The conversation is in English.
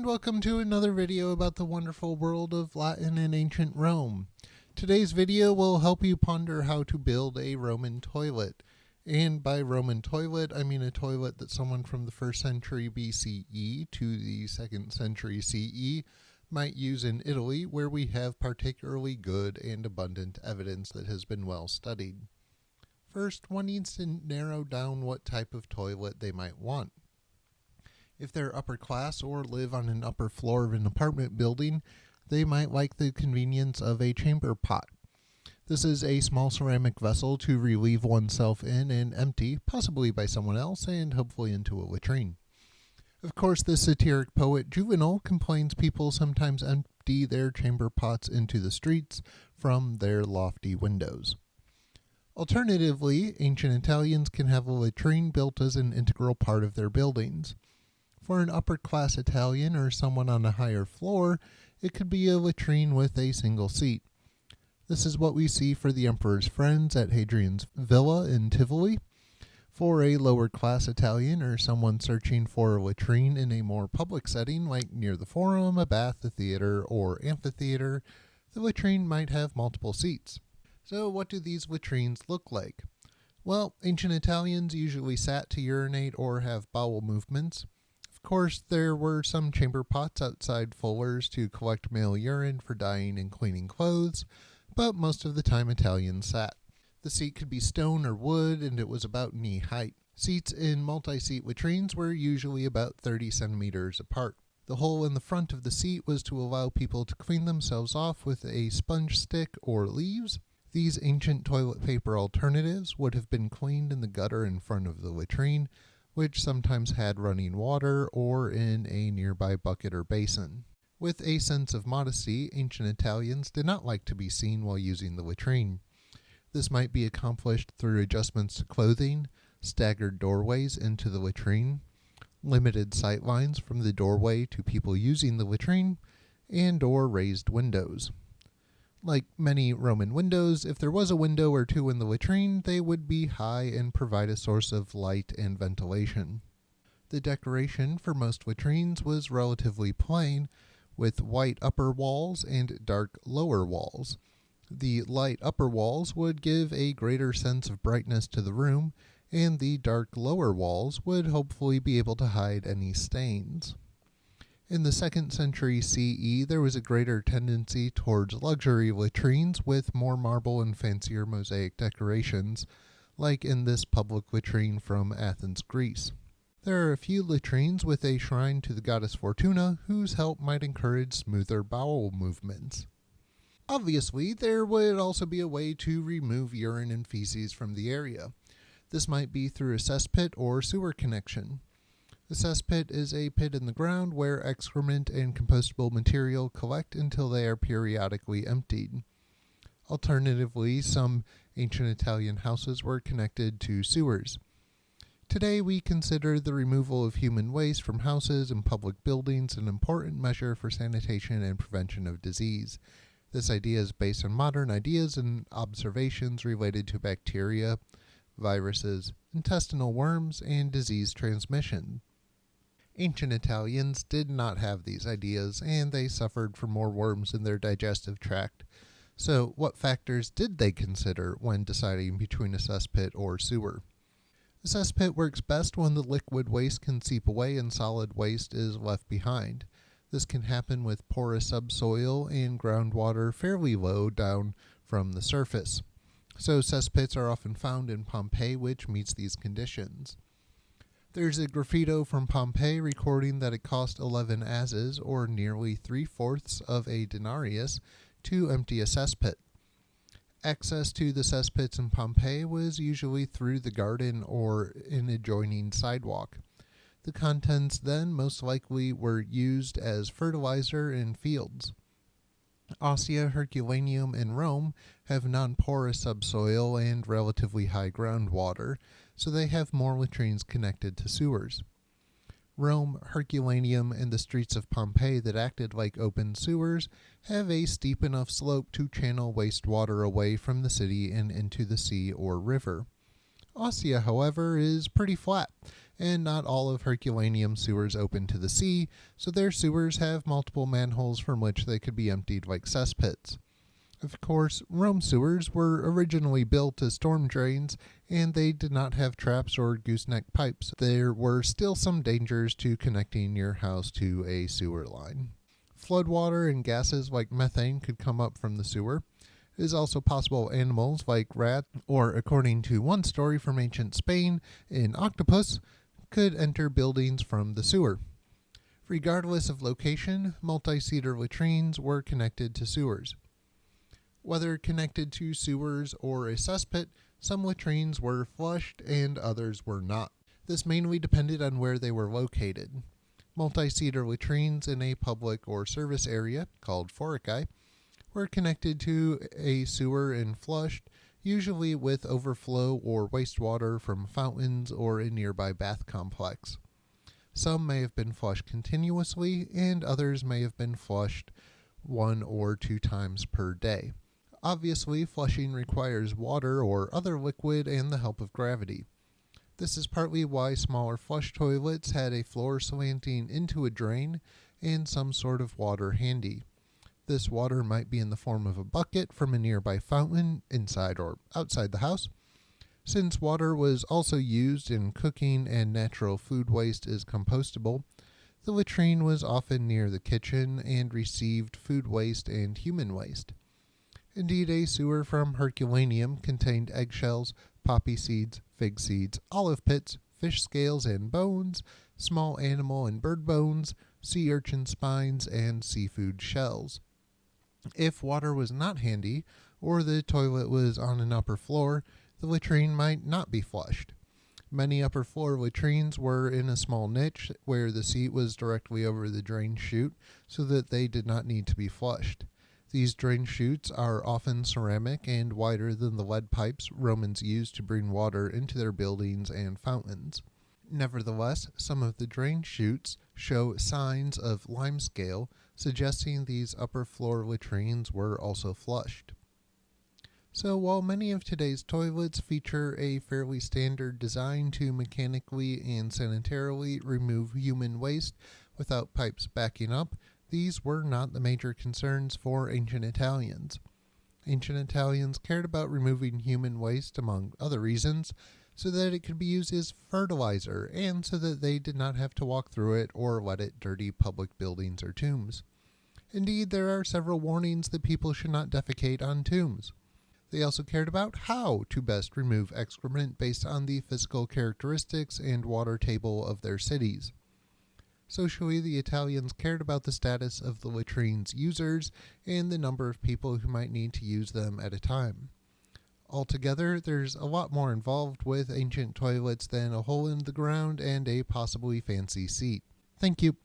welcome to another video about the wonderful world of Latin and ancient Rome. Today's video will help you ponder how to build a Roman toilet. And by Roman toilet, I mean a toilet that someone from the 1st century BCE to the 2nd century CE might use in Italy, where we have particularly good and abundant evidence that has been well studied. First, one needs to narrow down what type of toilet they might want. If they're upper class or live on an upper floor of an apartment building, they might like the convenience of a chamber pot. This is a small ceramic vessel to relieve oneself in and empty, possibly by someone else, and hopefully into a latrine. Of course, the satiric poet Juvenal complains people sometimes empty their chamber pots into the streets from their lofty windows. Alternatively, ancient Italians can have a latrine built as an integral part of their buildings. For an upper-class Italian or someone on a higher floor, it could be a latrine with a single seat. This is what we see for the Emperor's friends at Hadrian's Villa in Tivoli. For a lower-class Italian or someone searching for a latrine in a more public setting, like near the Forum, a bath, a theater, or amphitheater, the latrine might have multiple seats. So what do these latrines look like? Well, ancient Italians usually sat to urinate or have bowel movements. Of course, there were some chamber pots outside fullers to collect male urine for dyeing and cleaning clothes, but most of the time Italians sat. The seat could be stone or wood, and it was about knee height. Seats in multi-seat latrines were usually about 30 centimeters apart. The hole in the front of the seat was to allow people to clean themselves off with a sponge stick or leaves. These ancient toilet paper alternatives would have been cleaned in the gutter in front of the latrine, which sometimes had running water or in a nearby bucket or basin. With a sense of modesty, ancient Italians did not like to be seen while using the latrine. This might be accomplished through adjustments to clothing, staggered doorways into the latrine, limited sight lines from the doorway to people using the latrine, and or raised windows. Like many Roman windows, if there was a window or two in the latrine, they would be high and provide a source of light and ventilation. The decoration for most latrines was relatively plain, with white upper walls and dark lower walls. The light upper walls would give a greater sense of brightness to the room, and the dark lower walls would hopefully be able to hide any stains. In the 2nd century CE, there was a greater tendency towards luxury latrines with more marble and fancier mosaic decorations, like in this public latrine from Athens, Greece. There are a few latrines with a shrine to the goddess Fortuna, whose help might encourage smoother bowel movements. Obviously, there would also be a way to remove urine and feces from the area. This might be through a cesspit or sewer connection. The cesspit is a pit in the ground where excrement and compostable material collect until they are periodically emptied. Alternatively, some ancient Italian houses were connected to sewers. Today, we consider the removal of human waste from houses and public buildings an important measure for sanitation and prevention of disease. This idea is based on modern ideas and observations related to bacteria, viruses, intestinal worms, and disease transmission. Ancient Italians did not have these ideas, and they suffered from more worms in their digestive tract. So, what factors did they consider when deciding between a cesspit or sewer? A cesspit works best when the liquid waste can seep away and solid waste is left behind. This can happen with porous subsoil and groundwater fairly low down from the surface. So, cesspits are often found in Pompeii, which meets these conditions. There's a graffito from Pompeii recording that it cost 11 asses, or nearly 3/4 of a denarius, to empty a cesspit. Access to the cesspits in Pompeii was usually through the garden or an adjoining sidewalk. The contents then most likely were used as fertilizer in fields. Ostia, Herculaneum, and Rome have non-porous subsoil and relatively high groundwater, so they have more latrines connected to sewers. Rome, Herculaneum, and the streets of Pompeii that acted like open sewers have a steep enough slope to channel wastewater away from the city and into the sea or river. Ostia, however, is pretty flat, and not all of Herculaneum sewers open to the sea, so their sewers have multiple manholes from which they could be emptied like cesspits. Of course, Rome sewers were originally built as storm drains, and they did not have traps or gooseneck pipes. There were still some dangers to connecting your house to a sewer line. Floodwater and gases like methane could come up from the sewer. It is also possible animals like rats, or according to one story from ancient Spain, an octopus, could enter buildings from the sewer. Regardless of location, multi-seater latrines were connected to sewers. Whether connected to sewers or a cesspit, some latrines were flushed and others were not. This mainly depended on where they were located. Multi-seater latrines in a public or service area, called foricae, were connected to a sewer and flushed, usually with overflow or wastewater from fountains or a nearby bath complex. Some may have been flushed continuously, and others may have been flushed 1 or 2 times per day. Obviously, flushing requires water or other liquid and the help of gravity. This is partly why smaller flush toilets had a floor slanting into a drain and some sort of water handy. This water might be in the form of a bucket from a nearby fountain, inside or outside the house. Since water was also used in cooking and natural food waste is compostable, the latrine was often near the kitchen and received food waste and human waste. Indeed, a sewer from Herculaneum contained eggshells, poppy seeds, fig seeds, olive pits, fish scales and bones, small animal and bird bones, sea urchin spines, and seafood shells. If water was not handy, or the toilet was on an upper floor, the latrine might not be flushed. Many upper floor latrines were in a small niche where the seat was directly over the drain chute, so that they did not need to be flushed. These drain chutes are often ceramic and wider than the lead pipes Romans used to bring water into their buildings and fountains. Nevertheless, some of the drain chutes show signs of limescale, suggesting these upper floor latrines were also flushed. So while many of today's toilets feature a fairly standard design to mechanically and sanitarily remove human waste without pipes backing up, these were not the major concerns for ancient Italians. Ancient Italians cared about removing human waste, among other reasons, so that it could be used as fertilizer and so that they did not have to walk through it or let it dirty public buildings or tombs. Indeed, there are several warnings that people should not defecate on tombs. They also cared about how to best remove excrement based on the physical characteristics and water table of their cities. Socially, the Italians cared about the status of the latrines' users and the number of people who might need to use them at a time. Altogether, there's a lot more involved with ancient toilets than a hole in the ground and a possibly fancy seat. Thank you.